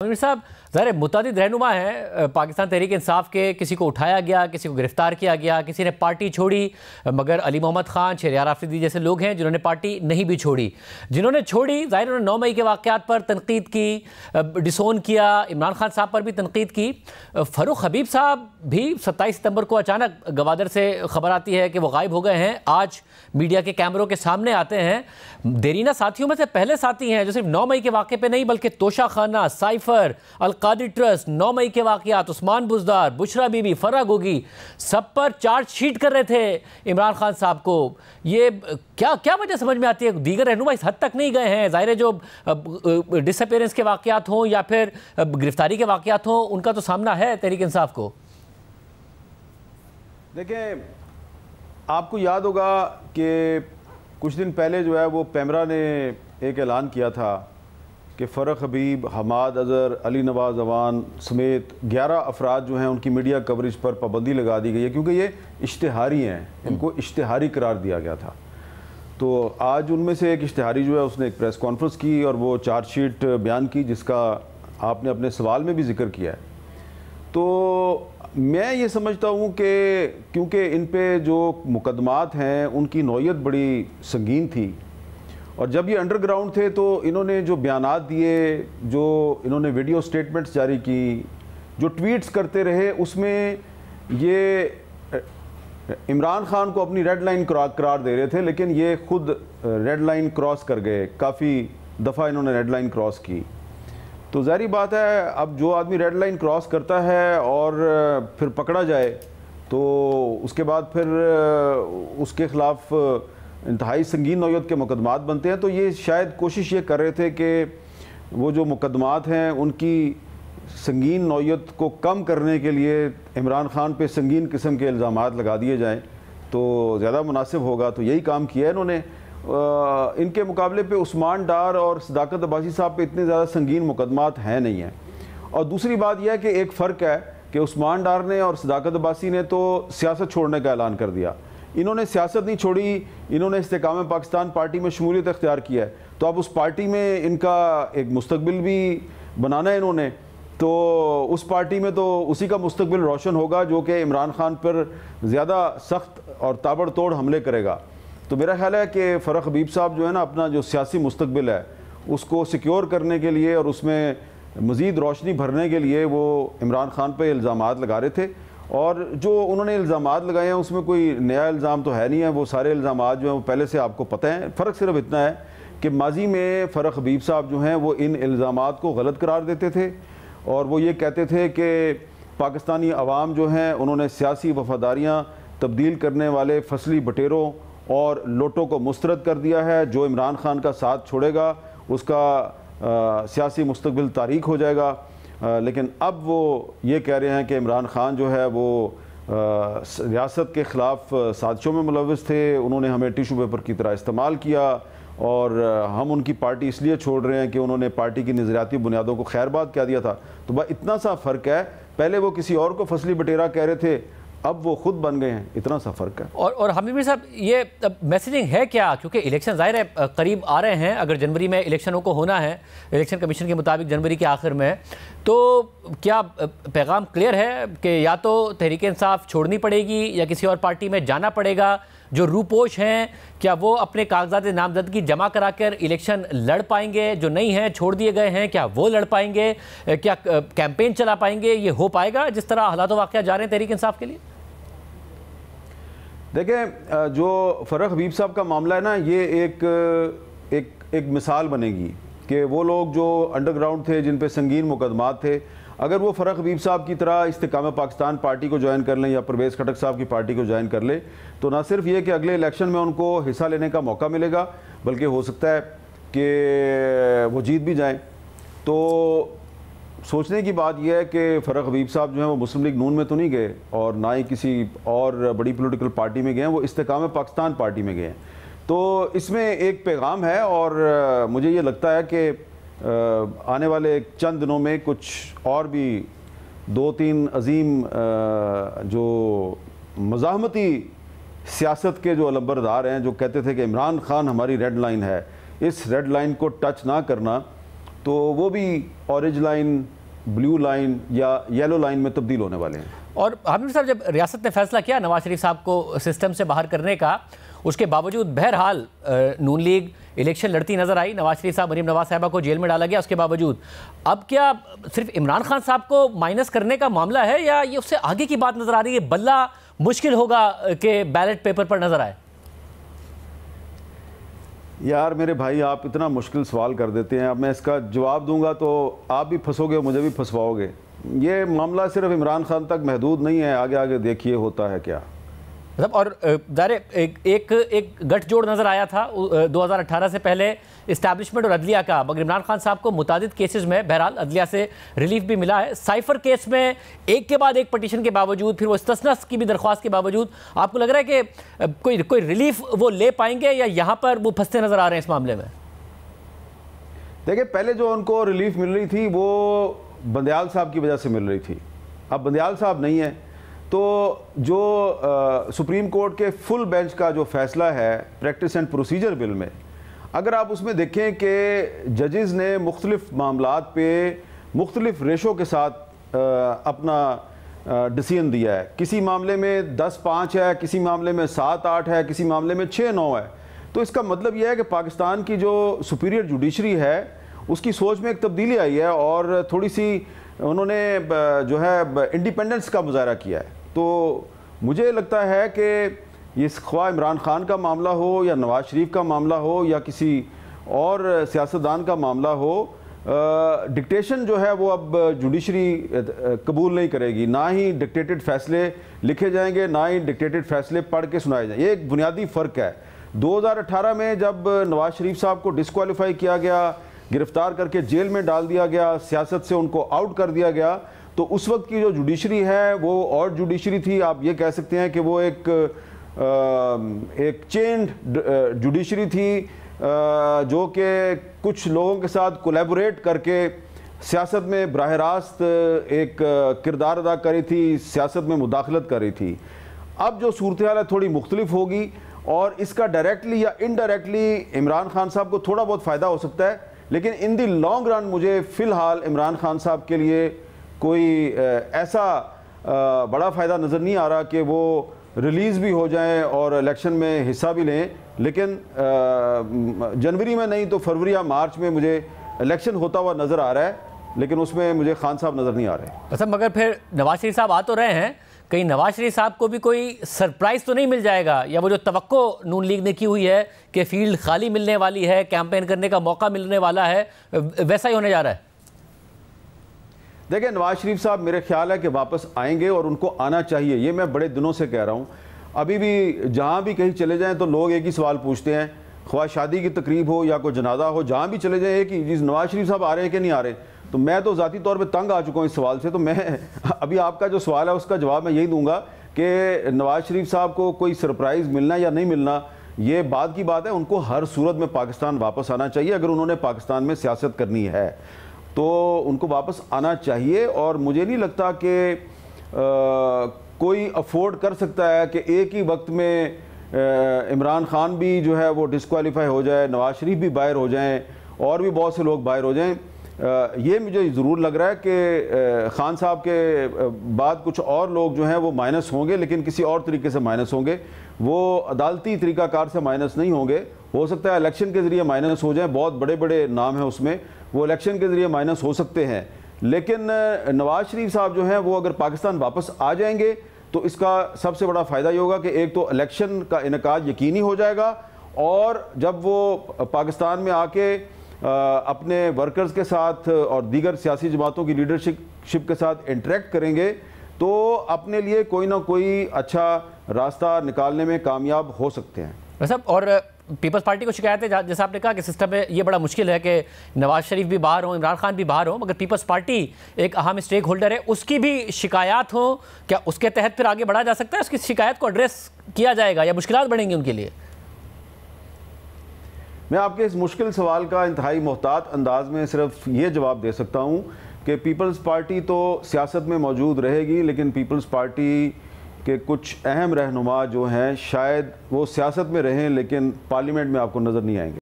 आमिर साहब, ज़ाहिर मुतअद्दिद रहनुमा हैं पाकिस्तान तहरीक इंसाफ के। किसी को उठाया गया, किसी को गिरफ्तार किया गया, किसी ने पार्टी छोड़ी, मगर अली मोहम्मद ख़ान, शहरयार आफरीदी जैसे लोग हैं जिन्होंने पार्टी नहीं भी छोड़ी। जिन्होंने छोड़ी, ज़ाहिर उन्होंने 9 मई के वाक़यात पर तनकीद की, डिसोन किया, इमरान खान साहब पर भी तनकीद की। फ़ारूक हबीब साहब भी 27 सितंबर को अचानक गवादर से खबर आती है कि वो गायब हो गए हैं। आज मीडिया के कैमरों के सामने आते हैं। देरीना साथियों में से पहले साथी हैं जो सिर्फ 9 मई के वाक़े पे नहीं बल्कि तोशा खाना, साइफर, अलकादी ट्रस्ट, 9 मई के वाक़यात, उस्मान बुज़दार, बुशरा बीबी, फर्रा गोगी, सब पर चार्जशीट कर रहे थे इमरान खान साहब को। ये क्या वजह समझ में आती है? दीगर रहनुमा इस हद तक नहीं गए हैं। ज़ाहिर है जो डिसअपीयरेंस के वाक़यात हों या फिर गिरफ्तारी के वाक़यात हों, उनका तो सामना है तहरीक इंसाफ को। देखें, आपको याद होगा कि कुछ दिन पहले जो है वो पैमरा ने एक ऐलान किया था कि फ़ारूक हबीब, हमाद अज़हर, अली नवाज़ अवान समेत 11 अफराद जो हैं उनकी मीडिया कवरेज पर पाबंदी लगा दी गई है क्योंकि ये इश्तिहारी हैं, इनको इश्तिहारी करार दिया गया था। तो आज उनमें से एक इश्तिहारी जो है उसने एक प्रेस कॉन्फ्रेंस की और वो चार्जशीट बयान की जिसका आपने अपने सवाल में भी जिक्र किया है। तो मैं ये समझता हूँ कि क्योंकि इन पे जो मुकदमात हैं उनकी नौयत बड़ी संगीन थी और जब ये अंडरग्राउंड थे तो इन्होंने जो बयानात दिए, जो इन्होंने वीडियो स्टेटमेंट्स जारी की, जो ट्वीट्स करते रहे, उसमें ये इमरान खान को अपनी रेड लाइन करार दे रहे थे, लेकिन ये खुद रेड लाइन क्रॉस कर गए। काफ़ी दफ़ा इन्होंने रेड लाइन क्रॉस की। तो ज़ाहिर बात है, अब जो आदमी रेड लाइन क्रॉस करता है और फिर पकड़ा जाए तो उसके बाद फिर उसके ख़िलाफ़ इंतहाई संगीन नौयत के मुकदमात बनते हैं। तो ये शायद कोशिश ये कर रहे थे कि वो जो मुकदमात हैं उनकी संगीन नौयत को कम करने के लिए इमरान खान पे संगीन किस्म के इल्ज़ामात लगा दिए जाएं तो ज़्यादा मुनासिब होगा। तो यही काम किया है इन्होंने। इनके मुकाबले पे उस्मान डार और सदाकत अब्बासी साहब पे इतने ज़्यादा संगीन मुकदमात हैं नहीं हैं। और दूसरी बात यह है कि एक फ़र्क है कि उस्मान डार ने और सदाकत अब्बासी ने तो सियासत छोड़ने का ऐलान कर दिया, इन्होंने सियासत नहीं छोड़ी, इन्होंने इस्तेकाम पाकिस्तान पार्टी में शमूलियत अख्तियार किया है। तो अब उस पार्टी में इनका एक मुस्तकबिल भी बनाना है इन्होंने, तो उस पार्टी में तो उसी का मुस्तकबिल रोशन होगा जो कि इमरान खान पर ज़्यादा सख्त और ताबड़तोड़ हमले करेगा। तो मेरा ख्याल है कि फ़ारूक हबीब साहब जो है ना, अपना जो सियासी मुस्तकबिल है उसको सिक्योर करने के लिए और उसमें मज़ीद रोशनी भरने के लिए वो इमरान खान पर इल्ज़ामात लगा रहे थे। और जो उन्होंने इल्ज़ामात लगाए हैं उसमें कोई नया इल्ज़ाम तो है नहीं है, वो सारे इल्ज़ामात जो हैं वो पहले से आपको पता है। फ़र्क सिर्फ इतना है कि माजी में फ़ारूक हबीब साहब जो हैं वो इन इल्ज़ामात को गलत करार देते थे और वो ये कहते थे कि पाकिस्तानी अवाम जो हैं उन्होंने सियासी वफ़ादारियाँ तब्दील करने वाले फसली बटेरों और लोटों को मुस्तरद कर दिया है। जो इमरान खान का साथ छोड़ेगा उसका सियासी मुस्तकबिल तारीक हो जाएगा। लेकिन अब वो ये कह रहे हैं कि इमरान खान जो है वो रियासत के ख़िलाफ़ साजिशों में मुलव्वस थे, उन्होंने हमें टिशू पेपर की तरह इस्तेमाल किया और हम उनकी पार्टी इसलिए छोड़ रहे हैं कि उन्होंने पार्टी की नज़रियाती बुनियादों को खैरबाद कह दिया था। तो बस इतना सा फ़र्क है, पहले वो किसी और को फसली बटेरा कह रहे थे, अब वो खुद बन गए हैं, इतना सा फ़र्क है। और हमीद साहब, ये मैसेजिंग है क्या? क्योंकि इलेक्शन ज़ाहिर है करीब आ रहे हैं, अगर जनवरी में इलेक्शनों को होना है इलेक्शन कमीशन के मुताबिक जनवरी के आखिर में, तो क्या पैगाम क्लियर है कि या तो तहरीक इंसाफ छोड़नी पड़ेगी या किसी और पार्टी में जाना पड़ेगा? जो रूपोश हैं क्या वो अपने कागजात नामजदगी जमा करा कर इलेक्शन लड़ पाएंगे? जो नहीं हैं, छोड़ दिए गए हैं, क्या वो लड़ पाएंगे? क्या कैंपेन चला पाएंगे? ये हो पाएगा जिस तरह हालात वाक़या जा रहे हैं तहरीक इंसाफ के लिए? देखें, जो फ़ारूक हबीब साहब का मामला है ना, ये एक मिसाल बनेगी कि वो लोग जो अंडरग्राउंड थे, जिन पे संगीन मुकदमात थे, अगर वो फ़ारूक हबीब साहब की तरह इस्तेकाम पाकिस्तान पार्टी को ज्वाइन कर लें या परवेज़ खटक साहब की पार्टी को ज्वाइन कर ले, तो ना सिर्फ ये कि अगले इलेक्शन में उनको हिस्सा लेने का मौका मिलेगा, बल्कि हो सकता है कि वो जीत भी जाएँ। तो सोचने की बात यह है कि फ़ारूक हबीब साहब जो हैं वो मुस्लिम लीग नून में तो नहीं गए और ना ही किसी और बड़ी पॉलिटिकल पार्टी में गए हैं, वो इस्तेकाम पाकिस्तान पार्टी में गए हैं। तो इसमें एक पैगाम है और मुझे ये लगता है कि आने वाले चंद दिनों में कुछ और भी 2-3 अजीम जो मज़ाहमती सियासत के जो अलंबरदार हैं, जो कहते थे कि इमरान खान हमारी रेड लाइन है, इस रेड लाइन को टच ना करना, तो वो भी ऑरेंज लाइन, ब्लू लाइन या येलो लाइन में तब्दील होने वाले हैं। और हामिद साहब, जब रियासत ने फैसला किया नवाज शरीफ साहब को सिस्टम से बाहर करने का, उसके बावजूद बहरहाल नून लीग इलेक्शन लड़ती नजर आई, नवाज शरीफ साहब, मरीम नवाज साहबा को जेल में डाला गया उसके बावजूद। अब क्या सिर्फ इमरान खान साहब को माइनस करने का मामला है या ये उससे आगे की बात नजर आ रही है? बल्ला मुश्किल होगा कि बैलेट पेपर पर नजर आए। यार मेरे भाई, आप इतना मुश्किल सवाल कर देते हैं। अब मैं इसका जवाब दूंगा तो आप भी फंसोगे, मुझे भी फंसवाओगे। ये मामला सिर्फ इमरान खान तक महदूद नहीं है, आगे आगे देखिए होता है क्या। मतलब और एक गठजोड़ नज़र आया था 2018 से पहले इस्टेब्लिशमेंट और अदलिया का, मगर इमरान खान साहब को मुतादिद केसेस में बहरहाल अदलिया से रिलीफ भी मिला है। साइफर केस में एक के बाद एक पटिशन के बावजूद, फिर वो इस्तस्नास की भी दरख्वास्त के बावजूद, आपको लग रहा है कि कोई रिलीफ वो ले पाएंगे या यहाँ पर वो फंसते नज़र आ रहे हैं इस मामले में? देखिए, पहले जो उनको रिलीफ मिल रही थी वो बंदयाल साहब की वजह से मिल रही थी। अब बंदयाल साहब नहीं है, तो जो सुप्रीम कोर्ट के फुल बेंच का जो फैसला है प्रैक्टिस एंड प्रोसीजर बिल में, अगर आप उसमें देखें कि जजेस ने मुख्तलिफ मामलात पे मुख्तलिफ रेशो के साथ अपना डिसीजन दिया है। किसी मामले में 10-5 है, किसी मामले में 7-8 है, किसी मामले में 6-9 है। तो इसका मतलब यह है कि पाकिस्तान की जो सुपीरियर जुडिशरी है उसकी सोच में एक तब्दीली आई है और थोड़ी सी उन्होंने जो है इंडिपेंडेंस का मुजाहरा किया है। तो मुझे लगता है कि ये ख्वाह इमरान खान का मामला हो या नवाज शरीफ का मामला हो या किसी और सियासतदान का मामला हो, डिक्टेशन जो है वो अब जुडिशरी कबूल नहीं करेगी। ना ही डिक्टेटेड फैसले लिखे जाएंगे, ना ही डिक्टेटेड फैसले पढ़ के सुनाए जाएंगे। ये एक बुनियादी फ़र्क है। 2018 में जब नवाज शरीफ साहब को डिस्क्वालीफाई किया गया, गिरफ्तार करके जेल में डाल दिया गया, सियासत से उनको आउट कर दिया गया, तो उस वक्त की जो जुडिशरी है वो और जुडिशरी थी। आप ये कह सकते हैं कि वो एक चेन्ड जुडिशरी थी जो कि कुछ लोगों के साथ कोलैबोरेट करके सियासत में बराह रास्त एक किरदार अदा करी थी, सियासत में मुदाखलत कर रही थी। अब जो सूरत हाल है थोड़ी मुख्तलिफ होगी और इसका डायरेक्टली या इनडायरेक्टली इमरान खान साहब को थोड़ा बहुत फ़ायदा हो सकता है, लेकिन इन दी लॉन्ग रन मुझे फ़िलहाल इमरान खान साहब के लिए कोई ऐसा बड़ा फ़ायदा नज़र नहीं आ रहा कि वो रिलीज़ भी हो जाएं और इलेक्शन में हिस्सा भी लें। लेकिन जनवरी में नहीं तो फरवरी या मार्च में मुझे इलेक्शन होता हुआ नज़र आ रहा है, लेकिन उसमें मुझे खान साहब नज़र नहीं आ रहे। अच्छा, मगर फिर नवाज शरीफ साहब आ तो रहे हैं, कहीं नवाज शरीफ साहब को भी कोई सरप्राइज़ तो नहीं मिल जाएगा, या वो जो तवक्को नून लीग ने की हुई है कि फील्ड खाली मिलने वाली है, कैंपेन करने का मौका मिलने वाला है, वैसा ही होने जा रहा है? देखिए, नवाज शरीफ साहब मेरे ख्याल है कि वापस आएंगे और उनको आना चाहिए। ये मैं बड़े दिनों से कह रहा हूँ। अभी भी जहाँ भी कहीं चले जाएं तो लोग एक ही सवाल पूछते हैं, ख्वाह शादी की तकरीब हो या कोई जनाजा हो, जहाँ भी चले जाएं एक ही चीज़, नवाज शरीफ साहब आ रहे हैं कि नहीं आ रहे। तो मैं तो ज़ाती तौर पे तंग आ चुका हूँ इस सवाल से। तो मैं अभी आपका जो सवाल है उसका जवाब मैं यही दूंगा कि नवाज शरीफ साहब को कोई सरप्राइज़ मिलना या नहीं मिलना ये बाद की बात है। उनको हर सूरत में पाकिस्तान वापस आना चाहिए। अगर उन्होंने पाकिस्तान में सियासत करनी है तो उनको वापस आना चाहिए। और मुझे नहीं लगता कि कोई अफोर्ड कर सकता है कि एक ही वक्त में इमरान खान भी जो है वो डिस्क्वालीफाई हो जाए, नवाज शरीफ भी बाहर हो जाएं और भी बहुत से लोग बाहर हो जाएं। ये मुझे ज़रूर लग रहा है कि खान साहब के बाद कुछ और लोग जो हैं वो माइनस होंगे, लेकिन किसी और तरीके से माइनस होंगे। वो अदालती तरीक़ाकार से माइनस नहीं होंगे। हो सकता है इलेक्शन के ज़रिए माइनस हो जाए, बहुत बड़े बड़े नाम हैं उसमें, वो इलेक्शन के ज़रिए माइनस हो सकते हैं। लेकिन नवाज शरीफ साहब जो हैं वो अगर पाकिस्तान वापस आ जाएंगे तो इसका सबसे बड़ा फ़ायदा ये होगा कि एक तो इलेक्शन का इनेकाद यकीनी हो जाएगा, और जब वो पाकिस्तान में आके अपने वर्कर्स के साथ और दीगर सियासी जमातों की लीडरशिप के साथ इंटरेक्ट करेंगे तो अपने लिए कोई ना कोई अच्छा रास्ता निकालने में कामयाब हो सकते हैं। वैसे और पीपल्स पार्टी को शिकायत है, जैसा आपने कहा कि सिस्टम में ये बड़ा मुश्किल है कि नवाज शरीफ भी बाहर हों, इमरान खान भी बाहर हों, मगर पीपल्स पार्टी एक अहम स्टेक होल्डर है, उसकी भी शिकायत हो, क्या उसके तहत फिर आगे बढ़ा जा सकता है? उसकी शिकायत को एड्रेस किया जाएगा या मुश्किलात बढ़ेंगी उनके लिए? मैं आपके इस मुश्किल सवाल का इंतहाई मोहतात अंदाज में सिर्फ ये जवाब दे सकता हूँ कि पीपल्स पार्टी तो सियासत में मौजूद रहेगी, लेकिन पीपल्स पार्टी के कुछ अहम रहनुमा जो हैं शायद वो सियासत में रहें लेकिन पार्लियामेंट में आपको नज़र नहीं आएंगे।